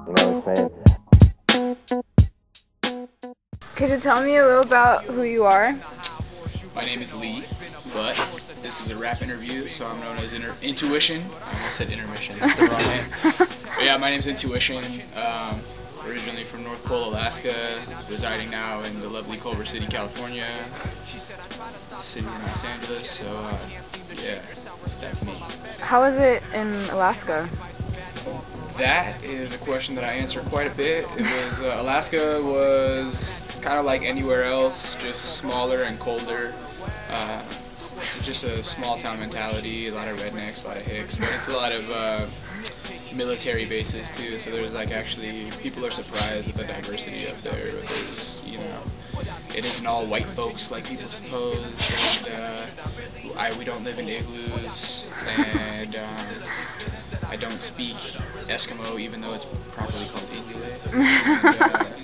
You know what I'm saying? Could you tell me a little about who you are? My name is Lee, but this is a rap interview, so I'm known as Intuition. I almost said intermission, that's the wrong name. But yeah, my name's Intuition. Originally from North Pole, Alaska, residing now in the lovely Culver City, California, city in Los Angeles, so yeah, that's me. How is it in Alaska? That is a question that I answer quite a bit. It was, Alaska was kind of like anywhere else, just smaller and colder. It's just a small town mentality, a lot of rednecks, a lot of hicks, but it's a lot of military bases too, so there's like actually, people are surprised at the diversity up there, but there's, you know, it isn't all white folks like people suppose, and we don't live in igloos, and I don't speak Eskimo even though it's properly called Inuit, and,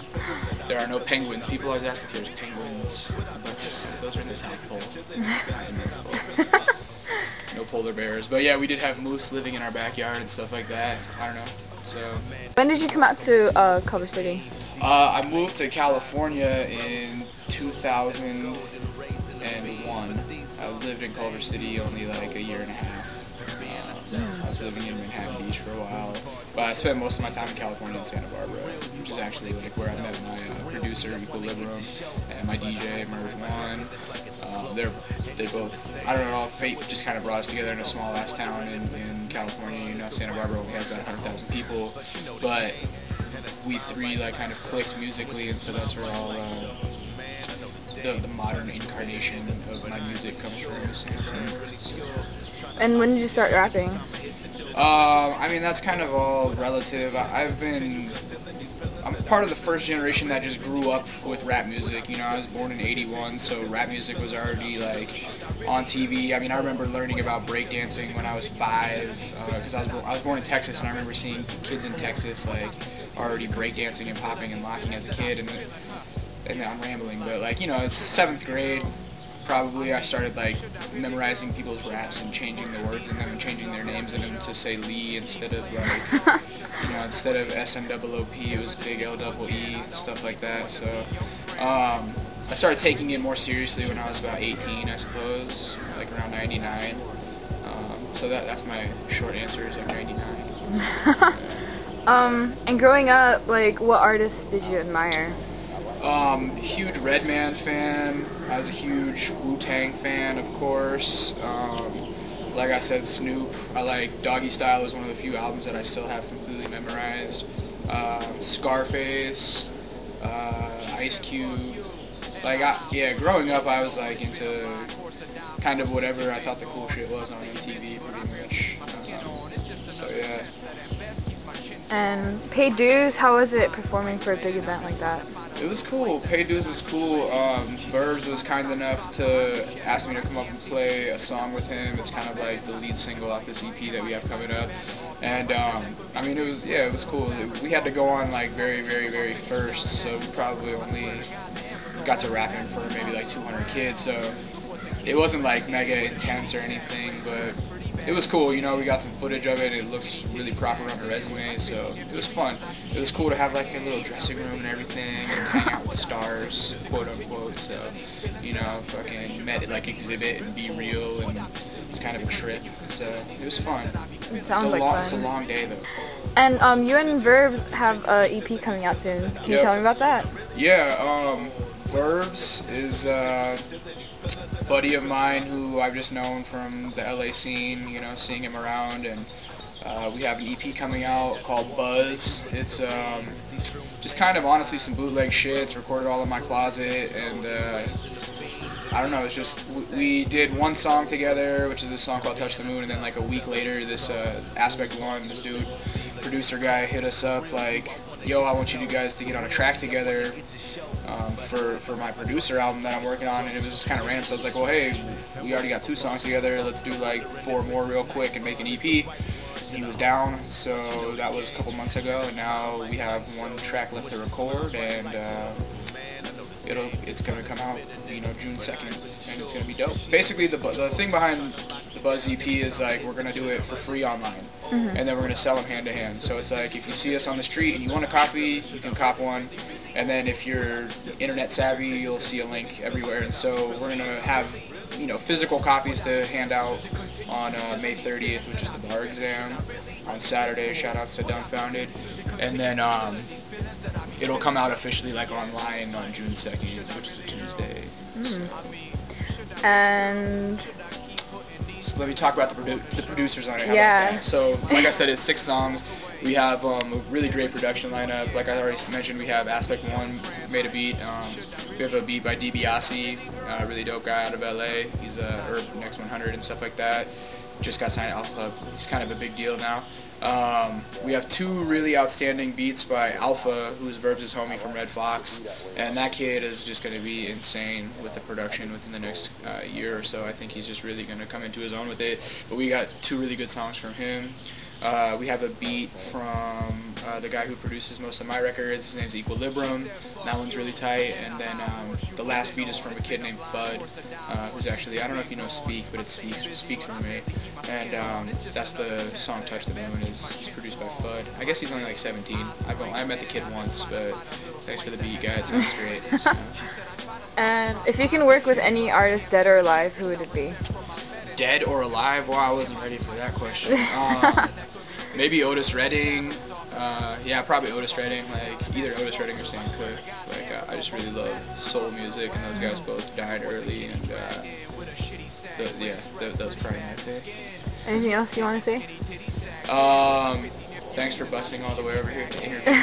there are no penguins. People always ask if there's penguins, but those are in the South Pole, not in the North Pole. No polar bears, but yeah, we did have moose living in our backyard and stuff like that. I don't know. So. When did you come out to Culver City? I moved to California in 2001. I lived in Culver City only like a year and a half. I was living in Manhattan Beach for a while, but I spent most of my time in California in Santa Barbara, which is actually like where I met my producer, Equilibrium, and my DJ, Merv One. They both, I don't know, fate just kind of brought us together in a small ass town in California. You know, Santa Barbara only has about 100,000 people, but we three like kind of clicked musically, and so that's where all the modern incarnation of my music comes from. And when did you start rapping? I mean, that's kind of all relative. I'm part of the first generation that just grew up with rap music. You know, I was born in '81, so rap music was already like on TV. I mean, I remember learning about breakdancing when I was 5, because I was born in Texas, and I remember seeing kids in Texas like already breakdancing and popping and locking as a kid. And I'm rambling, but like, you know, it's 7th grade. Probably I started like memorizing people's raps and changing the words in them and changing their names in them to say Lee instead of like, you know, instead of SNOOP, it was big LEE, stuff like that. So I started taking it more seriously when I was about 18, I suppose, like around 99. So that's my short answer, is like 99. And growing up, like, what artists did you admire? Huge Redman fan. I was a huge Wu-Tang fan, of course. Like I said, Snoop. I like Doggy Style is one of the few albums that I still have completely memorized. Scarface, Ice Cube. Like, yeah, growing up I was like into kind of whatever I thought the cool shit was on MTV, pretty much. So yeah. And Paid Dues, how was it performing for a big event like that? It was cool. Paid Dues was cool. Burbs was kind enough to ask me to come up and play a song with him. It's kind of like the lead single off this EP that we have coming up. And I mean, it was cool. We had to go on like very, very, very first, so we probably only got to rap in for maybe like 200 kids. So it wasn't like mega intense or anything, but it was cool. You know, we got some footage of it. It looks really proper on the resume, so it was fun. It was cool to have like a little dressing room and everything, and hang out with stars, quote unquote. So, you know, fucking met like Exhibit and Be Real, and it's kind of a trip. So it was fun. It sounds like fun. It's a long day though. And you and Verb have an EP coming out soon. Can you tell me about that? Yeah. Verbs is a buddy of mine who I've just known from the LA scene, you know, seeing him around, and we have an EP coming out called Buzz. It's just kind of honestly some bootleg shit. It's recorded all in my closet, and I don't know, it's just, we did one song together, which is a song called Touch the Moon, and then like a week later, this Aspect One, this dude, producer guy, hit us up like, yo, I want you guys to get on a track together for my producer album that I'm working on, and it was just kind of random, so I was like, well, hey, we already got 2 songs together, let's do like 4 more real quick and make an EP. He was down, so that was a couple months ago, and now we have 1 track left to record, and it's gonna come out, you know, June 2nd, and it's gonna be dope. Basically, the thing behind the Buzz EP is like we're gonna do it for free online, and then we're gonna sell them hand to hand. So it's like if you see us on the street and you want a copy, you can cop one. And then if you're internet savvy, you'll see a link everywhere. And so we're gonna have, you know, physical copies to hand out on May 30th, which is the bar exam. On Saturday, shout outs to Dumbfounded. And then it'll come out officially like online on June 2nd, which is a Tuesday. And so let me talk about the producers on it. How yeah. about that? So like I said, it's 6 songs. We have a really great production lineup. Like I already mentioned, we have Aspect 1 made a beat. We have a beat by DiBiase, a really dope guy out of LA. He's Herb Next 100 and stuff like that. Just got signed at Alpha Club. He's kind of a big deal now. We have 2 really outstanding beats by Alpha, who's Verbs' homie from Red Fox, and that kid is just going to be insane with the production within the next year or so. I think he's just really going to come into his own with it. But we got 2 really good songs from him. We have a beat from the guy who produces most of my records. His name's Equilibrium. That one's really tight. And then the last beat is from a kid named Bud, who's actually, I don't know if you know Speak, but it speaks for me. And that's the song Touch the Moon. It's produced by Bud. I guess he's only like 17. I met the kid once, but thanks for the beat, guys. It sounds great. So. And if you can work with any artist, dead or alive, who would it be? Dead or alive? Wow, I wasn't ready for that question. Maybe Otis Redding. Yeah, probably Otis Redding. Like either Otis Redding or Sam Cooke. Like I just really love soul music, and those guys both died early. And yeah, that was probably my pick. Anything else you want to say? Thanks for busing all the way over here to interview.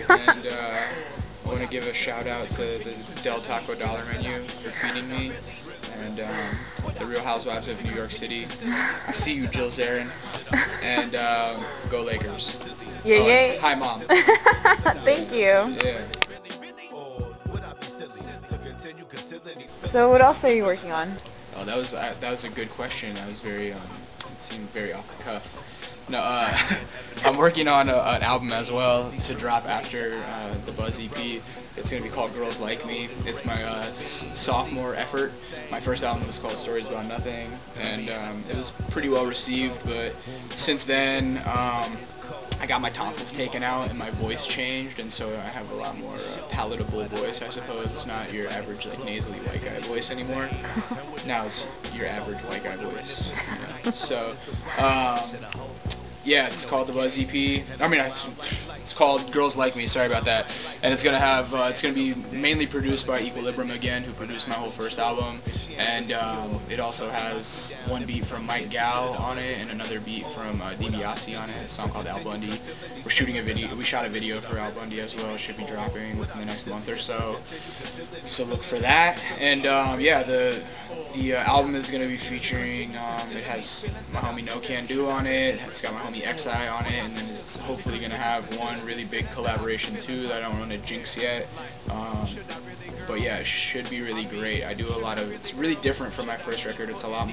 And I want to give a shout out to the Del Taco Dollar Menu for feeding me. And the Real Housewives of New York City. I see you, Jill Zarin. And go Lakers. Yay. Hi, Mom. Thank you. Yeah. So what else are you working on? Oh, that was a good question. That was very it seemed very off the cuff. No, I'm working on an album as well to drop after the Buzz EP. It's going to be called Girls Like Me. It's my sophomore effort. My first album was called Stories About Nothing, and it was pretty well received, but since then I got my tonsils taken out and my voice changed, and so I have a lot more palatable voice, I suppose. It's not your average like nasally white guy voice anymore. Now it's your average white guy voice. You know? So yeah, it's called the Buzz EP. I mean, it's called Girls Like Me. Sorry about that. And it's gonna have it's gonna be mainly produced by Equilibrium again, who produced my whole first album. And it also has 1 beat from Mike Gal on it and another beat from DiBiase on it. A song called Al Bundy. We're shooting a video. We shot a video for Al Bundy as well. It should be dropping within the next month or so. So look for that. And yeah, the album is going to be featuring, it has my homie No Can Do on it, it's got my homie XI on it, and then it's hopefully going to have one really big collaboration too that I don't want to jinx yet. But yeah, it should be really great. I do a lot of, it's really different from my first record. It's a lot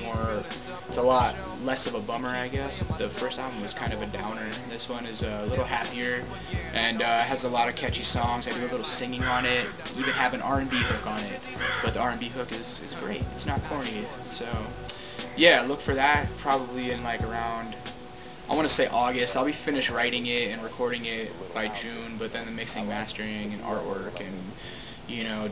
less of a bummer, I guess. The first album was kind of a downer. This one is a little happier and has a lot of catchy songs. I do a little singing on it, even have an R&B hook on it. But the R&B hook is great. It's not corny. So yeah, look for that probably in like around, I want to say August. I'll be finished writing it and recording it by June, but then the mixing, mastering, and artwork and, you know,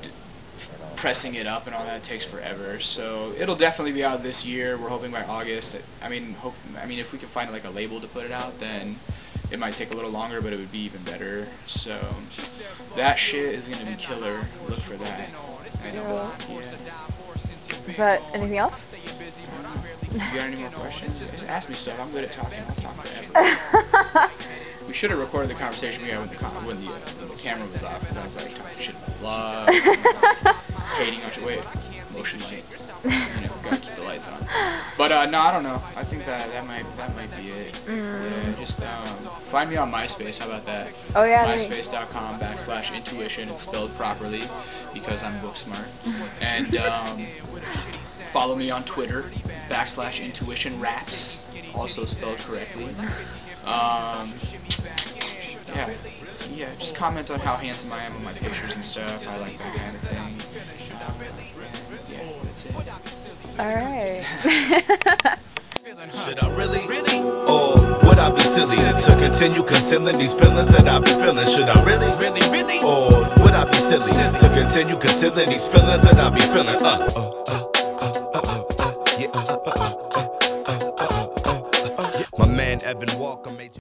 pressing it up and all that takes forever. So it'll definitely be out this year. We're hoping by August. I mean, if we can find like a label to put it out, then it might take a little longer, but it would be even better. So that shit is gonna be killer. Look for that. And, yeah. But anything else? You got any more questions? Just ask me stuff. I'm good at talking. I'll talk forever. We should have recorded the conversation we had when the camera was off, because I was like, talking shit about love, hating on shit. Wait, motion light. You know, gotta keep the lights on. But no, I don't know. I think that might be it. Yeah, just find me on MySpace. How about that? Oh yeah. MySpace.com/intuition. It's spelled properly because I'm book smart. And follow me on Twitter /intuitionraps, also spelled correctly. Yeah, just comment on how handsome I am on my pictures and stuff. I like that kind of thing. Yeah, that's it. Alright. Should I really? Or would I be silly to continue concealing these feelings that I be feeling? Should I really? Or would I be silly to continue concealing these feelings that I be feeling? My man Evan Walker made